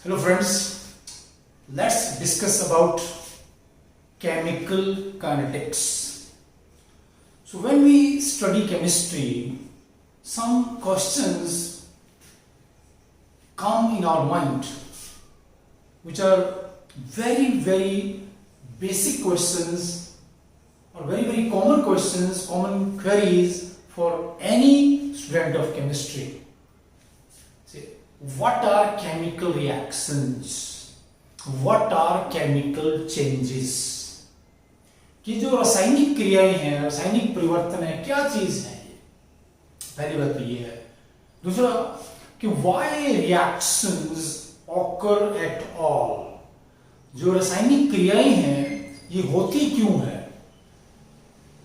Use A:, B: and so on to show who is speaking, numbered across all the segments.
A: Hello friends, let's discuss about chemical kinetics. So when we study chemistry, some questions come in our mind which are very basic questions or very common questions, common queries for any student of chemistry. What are chemical reactions? What are chemical changes? कि जो रासायनिक क्रियाएं हैं, रासायनिक परिवर्तन है, क्या चीज है ये? पहली बात तो ये है। दूसरा कि why reactions occur at all? जो रासायनिक क्रियाएं हैं ये होती क्यों है?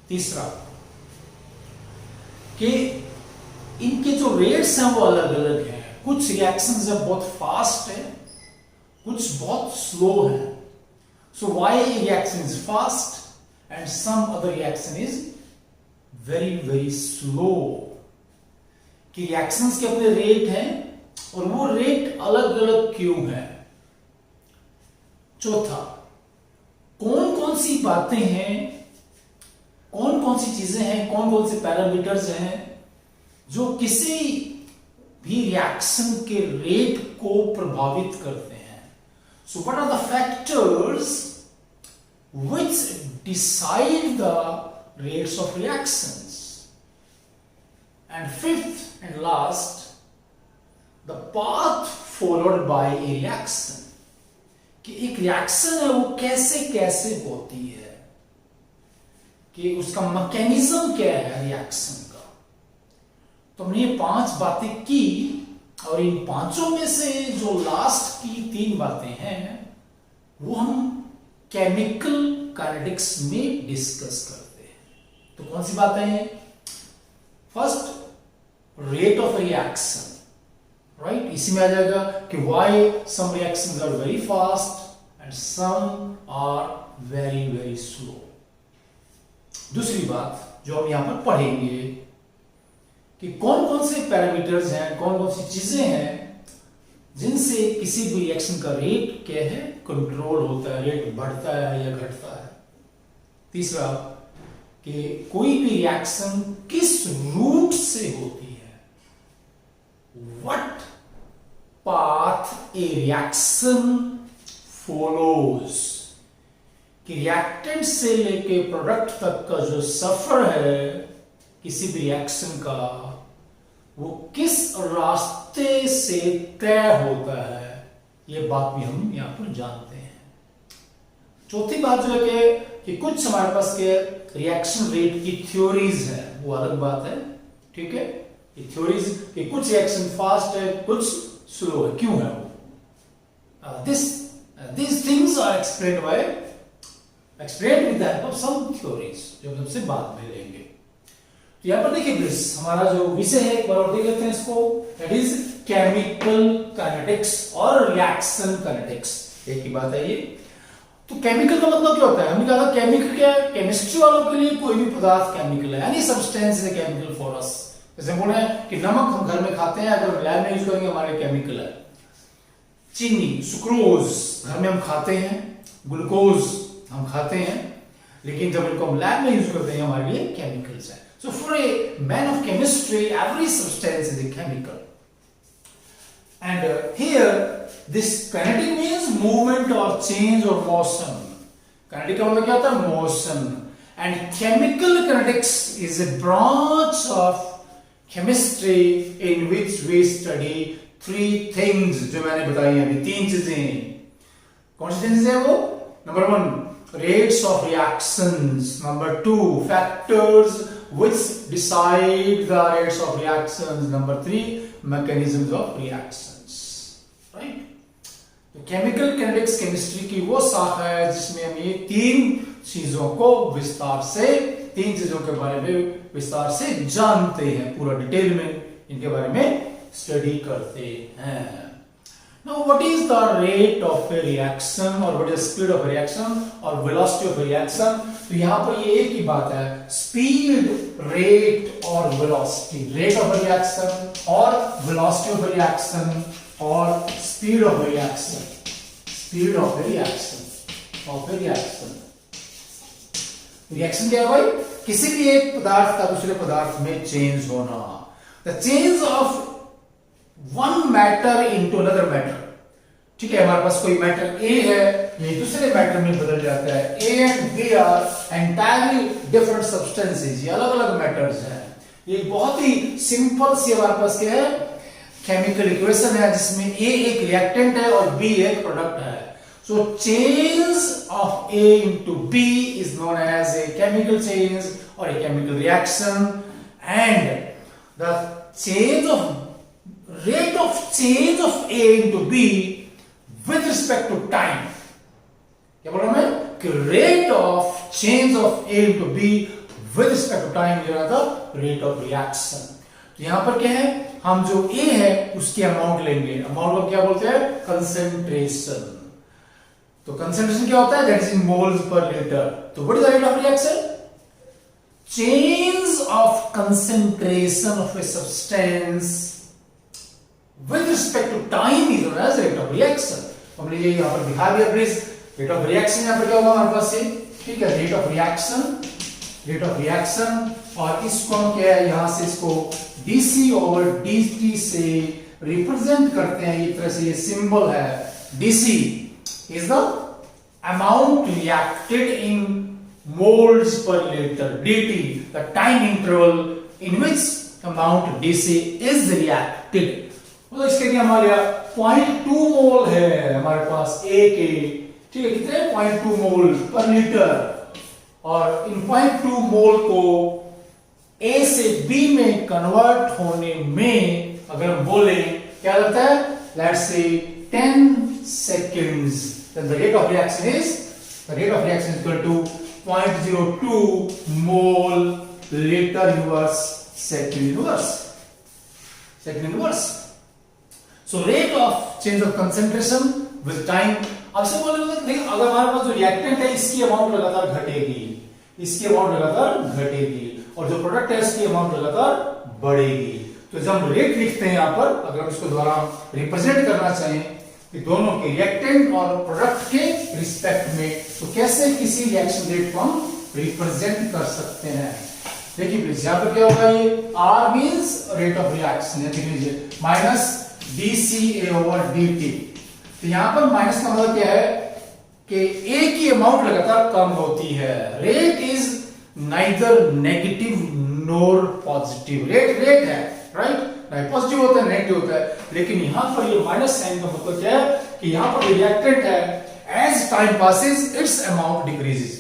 A: तीसरा कि इनके जो रेट्स हैं वो अलग अलग हैं। कुछ रिएक्शंस बहुत फास्ट है, कुछ बहुत स्लो है। So why reaction is fast and some other reaction is very slow. कि रिएक्शंस के अपने रेट हैं और वो रेट अलग अलग क्यों है। चौथा, कौन कौन सी बातें हैं, कौन कौन सी चीजें हैं, कौन कौन से पैरामीटर्स हैं जो किसी भी रिएक्शन के रेट को प्रभावित करते हैं। So what are the factors which decide the rates of reactions. And fifth and last, the path followed by a reaction. कि एक रिएक्शन है वो कैसे कैसे होती है, कि उसका मैकेनिज्म क्या है रिएक्शन का। तो हमने ये 5 बातें की और इन 5 में से जो लास्ट की 3 बातें हैं वो हम केमिकल काइनेटिक्स में डिस्कस करते हैं। तो कौन सी बातें हैं? First, rate of reaction, right. इसी में आ जाएगा कि why some reactions are very fast and some are very slow. दूसरी बात जो हम यहां पर पढ़ेंगे कि कौन कौन से पैरामीटर्स हैं, कौन कौन सी चीजें हैं जिनसे किसी भी रिएक्शन का रेट क्या है, कंट्रोल होता है, रेट बढ़ता है या घटता है। तीसरा कि कोई भी रिएक्शन किस रूट से होती है, what path A reaction follows. कि रिएक्टेंट से लेके प्रोडक्ट तक का जो सफर है किसी भी रिएक्शन का, वो किस रास्ते से तय होता है, ये बात भी हम यहां पर जानते हैं। चौथी बात जो है कि कुछ हमारे पास के रिएक्शन रेट की थ्योरीज है, वो अलग बात है, ठीक है। ये थ्योरीज कि कुछ रिएक्शन फास्ट है, कुछ स्लो है, क्यों है वो। This things are explained with the help of some theories, जो हम सबसे बाद में लेंगे। तो यहां पर देखिए प्लीज, हमारा जो विषय है एक बार और देख लेते हैं इसको। दैट इज केमिकल काइनेटिक्स और रिएक्शन काइनेटिक्स, एक ही बात है ये। तो केमिकल का मतलब क्या होता है? हमने कहा था केमिकल क्या है, केमिस्ट्री वालों के लिए कोई भी पदार्थ केमिकल है, any substance is chemical for us. जैसे बोले कि नमक हम घर में खाते हैं, अगर लैब में यूज करेंगे हमारे लिए केमिकल है। चीनी, सुक्रोज घर में हम खाते हैं, ग्लूकोज हम खाते हैं, लेकिन जब इनको हम लैब में यूज करते हैं हमारे लिए केमिकल्स है। So for a man of chemistry, every substance is a chemical. And here, this kinetic means movement or change or motion. Kinetic का मतलब क्या होता है? Motion. And chemical kinetics is a branch of chemistry in which we study 3 things, जो मैंने बताई हैं अभी, 3 चीजें। कौन सी चीजें हैं वो? Number 1, rates of reactions. Number 2, factors which decide the rates of reactions. Number 3, mechanisms of reactions. Right? तो chemical kinetics केमिस्ट्री की वो शाखा है जिसमें हम ये 3 चीजों को विस्तार से, 3 चीजों के बारे में विस्तार से जानते हैं, पूरा डिटेल में इनके बारे में स्टडी करते हैं। Now, what is the rate of a reaction or what is the speed of a reaction or velocity of a reaction? तो यहां पर ये एक ही बात है, speed, rate और velocity, rate of a reaction और velocity of a reaction और स्पीड ऑफ रिएक्शन, रिएक्शन क्या है भाई? किसी भी एक पदार्थ का दूसरे पदार्थ में चेंज होना, the change of one matter into another matter. ठीक है, हमारे पास कोई मैटर ए है, ये दूसरे मैटर में बदल जाता है। A and B are entirely different substances, ये अलग अलग मैटर्स हैं। ये बहुत ही सिंपल सी हमारे पास क्या है, केमिकल इक्वेशन है, जिसमें ए एक रिएक्टेंट है और बी एक प्रोडक्ट है। So change of A into B is known as a chemical change or a chemical reaction, and the rate of change of A into B with respect to time. क्या बोल रहा हूं मैं कि rate of change of A into B with respect to time is the rate of reaction. तो यहां पर क्या है, हम जो A है उसकी अमाउंट लेंगे, अमाउंट को क्या बोलते हैं? कंसेंट्रेशन। तो कंसेंट्रेशन क्या होता है? That is in moles per litre. तो what is the rate of reaction? Change of concentration of a substance with respect to time is known as rate of reaction. हमने ये यहां पर दिखा दिया प्लीज। रेट ऑफ रिएक्शन यहां पर क्या होगा हमारे पास से? ठीक है, रेट ऑफ रिएक्शन, और इसको हम क्या है, यहां से इसको dc ओवर dt से रिप्रेजेंट करते हैं। एक तरह से ये सिंबल है, dc is the amount reacted in moles per liter, dt the time interval in which amount dc is reacted। मतलब इसके लिए हमारे 0.2 मोल है हमारे पास A के, ठीक है, कितने 0.2 मोल पर लीटर, और इन 0.2 मोल को A से B में कन्वर्ट होने में अगर हम बोले क्या लगता है, let's say 10 seconds, then the rate of reaction is equal to 0.02 mole liter inverse second inverse. So rate of change of concentration with time। अब से बोलेंगे देखिए, अगर हमारे पास जो रिएक्टेंट है इसकी अमाउंट लगातार घटेगी, और जो प्रोडक्ट है इसकी अमाउंट लगातार बढ़ेगी। तो जब हम रेट लिखते हैं यहां पर, अगर हम इसको द्वारा रिप्रेजेंट करना चाहें कि दोनों के रिएक्टेंट और प्रोडक्ट के रिस्पेक्ट में, तो कैसे किसी रिएक्शन रेट को हम रिप्रेजेंट कर सकते हैं? देखिए प्लीज, यहां पर क्या होगा, ये R means rate of reaction, देख लीजिए, माइनस dCA ओवर dt। तो यहां पर माइनस का मतलब क्या है कि A की अमाउंट लगातार कम होती है। Rate is neither negative NOR positive. Rate है, राइट, पॉजिटिव होता है, नेगेटिव होता है, लेकिन यहां पर ये माइनस साइन का मतलब क्या है कि यहां पर रिएक्टेंट है, as time passes its amount decreases.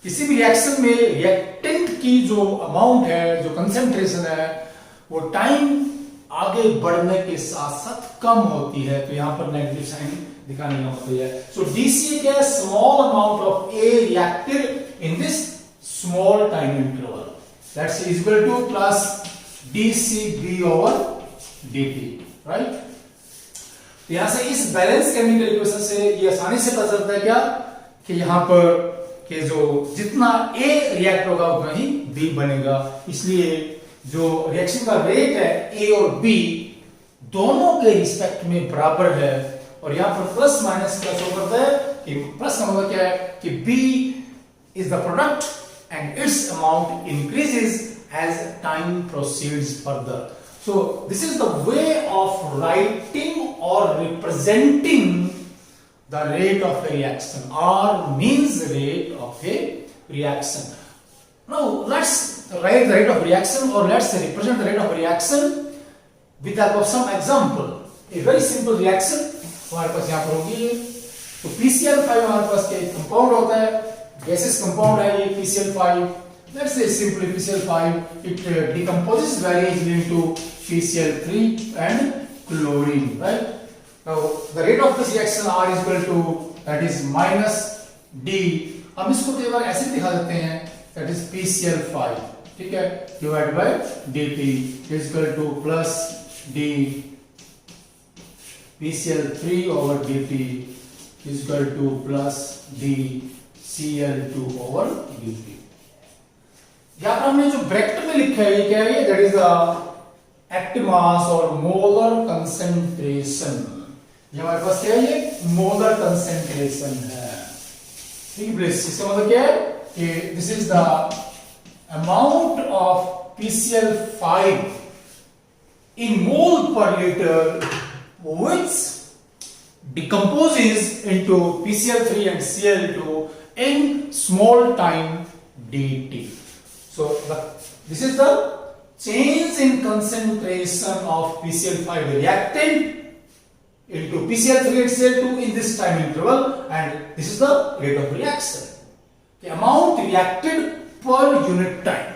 A: किसी भी रिएक्शन में रिएक्टेंट की जो अमाउंट है, जो कंसेंट्रेशन है, वो टाइम आगे बढ़ने के साथ साथ कम होती है। तो यहां पर नेगेटिव साइन दिखाने का मतलब है। सो डीसी क्या है, small amount of A reacted in this small time interval, that's is equal two plus dCB over dt, right. तो यहां से इस बैलेंस केमिकल इक्वेशन से ये आसानी से पता चलता है क्या कि यहां पर कि जो जितना A रिएक्ट होगा उतना ही B बनेगा। इसलिए जो रिएक्शन का रेट है A और B दोनों के रिस्पेक्ट में बराबर है, और यहां पर प्लस माइनस का शो करता है कि प्लस का मतलब क्या है कि B is the product and its amount increases as time proceeds further. So this is the way of writing or representing the rate of a reaction. R means rate of a reaction. Now let's write the rate of reaction, or let's represent the rate of reaction with the help of some example. A very simple reaction हमारे पास यहाँ पर होगी। तो PCl5 हमारे पास क्या compound होता है, गैसेस कंपाउंड है ये PCl5। Let's say simply PCl5, it decomposes very easily into PCl3 and chlorine, right? Now the rate of this reaction R is equal to, that is minus D। हम इसको कई बार ऐसे दिखा देते हैं, that is PCl5, ठीक है, divided by dt is equal to plus D PCl3 over dt is equal to plus D Cl2 over dt। यहां पर हमने जो ब्रैकेट में लिखा है ये क्या है, that is the active mass और मोलर कंसेंट्रेशन। ये हमारे पास क्या है, ये मोलर कंसेंट्रेशन है। ठीक है, इसका मतलब क्या है कि this is the amount of PCl5 in mole per liter which decomposes into PCl3 and Cl2 in small time dt. So this is the change in concentration of PCl5 reactant into PCl3 and Cl2 in this time interval, and this is the rate of reaction. The amount reacted per unit time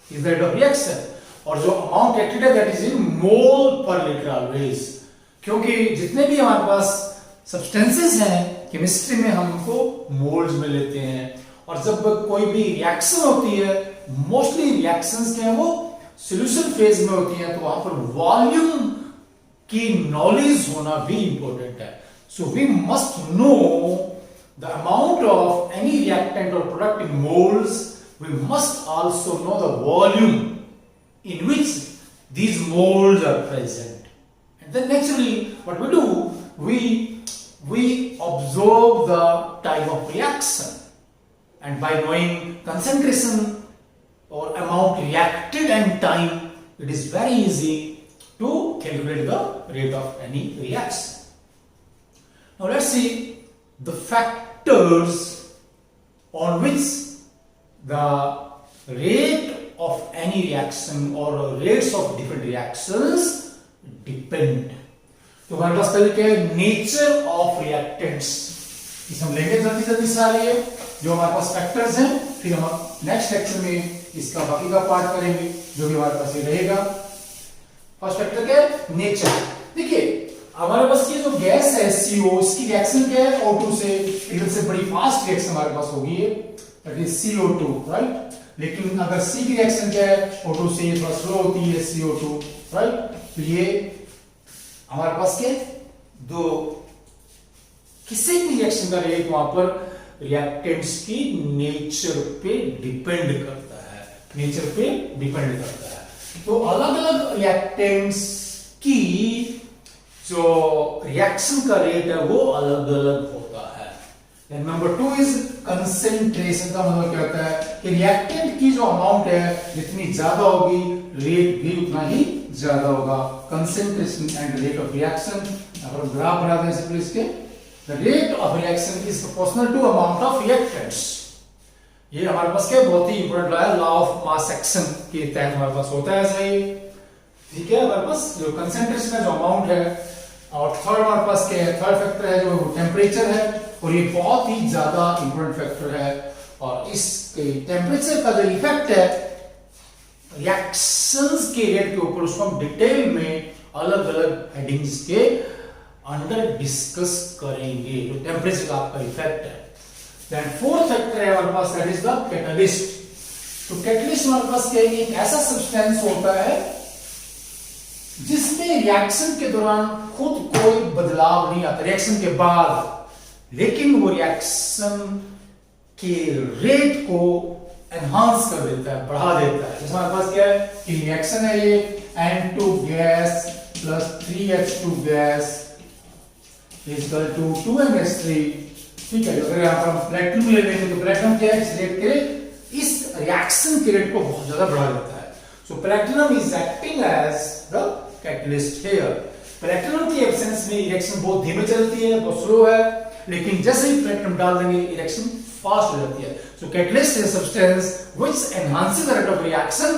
A: is the rate of reaction, और जो amount reacted है that is इन मोल पर litre always, क्योंकि जितने भी हमारे पास substances हैं chemistry में हम उनको मोल्स में लेते हैं, और जब कोई भी रिएक्शन होती है मोस्टली रिएक्शंस के हैं वो सॉल्यूशन फेज में होती हैं, तो वहां पर वॉल्यूम की नॉलेज होना भी इंपॉर्टेंट है. So we must know the amount of any reactant और product in moles. We must also know the volume in which these moles are present, and then naturally what we do, we observe the time of reaction, and by knowing concentration or amount reacted and time, it is very easy to calculate the rate of any reaction. Now let's see the factors on which the rate of any reaction or rates of different reactions depend. तो हमारे पास पहले क्या है, nature of reactants. इसे हम लेंगे जल्दी से आ रही है जो हमारे पास फैक्टर्स हैं, फिर हम नेक्स्ट लेक्चर में इसका बाकी का पार्ट करेंगे जो भी हमारे पास ये रहेगा. फर्स्ट फैक्टर क्या है, नेचर. देखिए हमारे पास ये जो गैस है CO, इसकी रिएक्शन क्या है, O2 से एकदम से बड़ी फास्ट रिएक्शन हमारे पास होगी है, दैट इज CO2, राइट. लेकिन अगर C की रिएक्शन क्या है, O2 से थोड़ा स्लो होती है, CO2, राइट. तो ये हमारे पास क्या दो, किसी भी रिएक्शन का रेट वहां पर रिएक्टेंट्स की नेचर पे डिपेंड करता है, नेचर पे डिपेंड करता है. तो अलग अलग रिएक्टेंट्स की जो रिएक्शन का रेट है वो अलग अलग होता है. Then number 2 is concentration. का मतलब क्या होता है कि रिएक्टेंट की जो अमाउंट है जितनी ज्यादा होगी रेट भी उतना ही ज्यादा होगा. Concentration and rate of reaction. अगर ग्राफ बना दें सिंपली इसके, the rate of reaction is proportional to amount of reactants. ये हमारे पास क्या बहुत ही इंपॉर्टेंट लॉ है, लॉ ऑफ मास एक्शन के तहत हमारे पास होता है ऐसा ही. ठीक है, हमारे पास जो कंसेंट्रेशन का जो अमाउंट है, और थर्ड हमारे पास क्या है, थर्ड फैक्टर है जो टेम्परेचर है, और ये बहुत ही ज्यादा इंपॉर्टेंट फैक्टर है. और इस टेम्परेचर का जो इफेक्ट है रिएक्शंस के रेट के ऊपर, उसको हम डिटेल में अलग अलग हेडिंग्स के अंडर डिस्कस करेंगे जो टेम्परेचर का आपका इफेक्ट है. देन फोर्थ फैक्टर है हमारे पास, दैट इज द कैटलिस्ट. तो कैटलिस्ट हमारे पास क्या है, एक ऐसा सब्सटेंस होता है जिसमें रिएक्शन के दौरान खुद कोई बदलाव नहीं आता, रिएक्शन के बाद, लेकिन वो रिएक्शन के रेट को एनहांस कर देता है, बढ़ा देता है. जैसे हमारे पास क्या है कि रिएक्शन है ये N2 gas plus 3H2 gas is equal to 2NH3. ठीक है, अगर यहां पर हम प्लेटिनम ले लेंगे तो प्लेटिनम क्या है, इस रेट के इस रिएक्शन के रेट को बहुत ज्यादा बढ़ा देता है. So platinum is acting as the catalyst here. Platinum की एब्सेंस में रिएक्शन बहुत धीमे चलती है, बहुत स्लो है, लेकिन जैसे ही प्लेटिनम डाल देंगे रिएक्शन फास्ट हो जाती है. So catalyst is substance which enhances the rate of reaction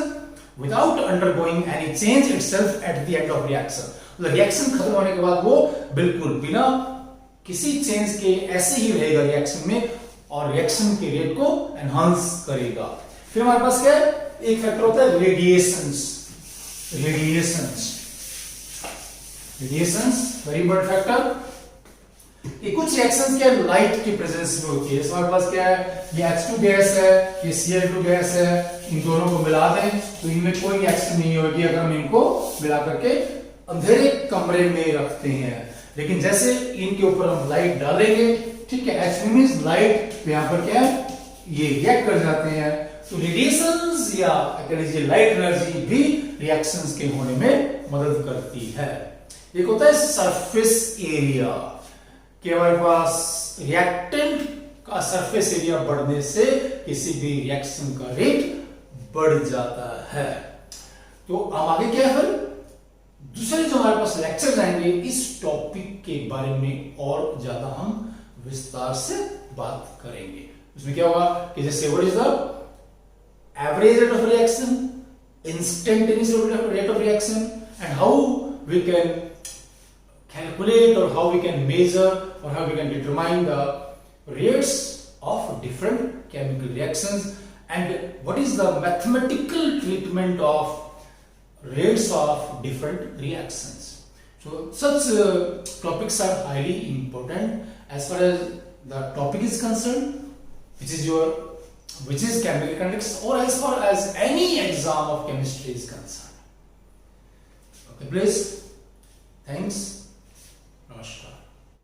A: without undergoing any change itself at the end of reaction. मतलब रिएक्शन खत्म होने के बाद वो बिल्कुल बिना किसी चेंज के ऐसे ही रहेगा रिएक्शन में, और रिएक्शन के रेट को एनहांस करेगा. फिर हमारे पास क्या है, एक फैक्टर होता है radiations. Radiations very important factor. ये कुछ रिएक्शंस क्या लाइट की प्रेजेंस में होती है. हमारे पास क्या है, ये H2 गैस है, ये Cl2 गैस है, इन दोनों को मिला दें तो इनमें कोई रिएक्शन नहीं होगी अगर हम इनको मिला करके अंधेरे कमरे में रखते हैं. लेकिन जैसे इनके ऊपर हम लाइट डालेंगे, ठीक है, H मींस लाइट, तो यहां पर क्या है, ये रिएक्ट कर जाते हैं, तो रेडिएशंस या कह लीजिए लाइट एनर्जी भी रिएक्शंस के होने में मदद करती है। एक होता है सरफेस एरिया कि हमारे पास रिएक्टेंट का सरफेस एरिया बढ़ने से किसी भी रिएक्शन का रेट बढ़ जाता है। तो अब आगे क्या है फिर दूसरे जो हमारे पास लेक्चर आएंगे इस टॉपिक के बारे में और ज्यादा हम विस्तार से बात करेंगे। उसमें क्या होगा कि जैसे what is the average rate of reaction, instantaneous rate of reaction and how we can calculate or how we can measure or how we can determine the rates of different chemical reactions and what is the mathematical treatment of rates of different reactions. So such topics are highly important as far as the topic is concerned, which is chemical kinetics, or as far as any exam of chemistry is concerned. Okay, please. Thanks.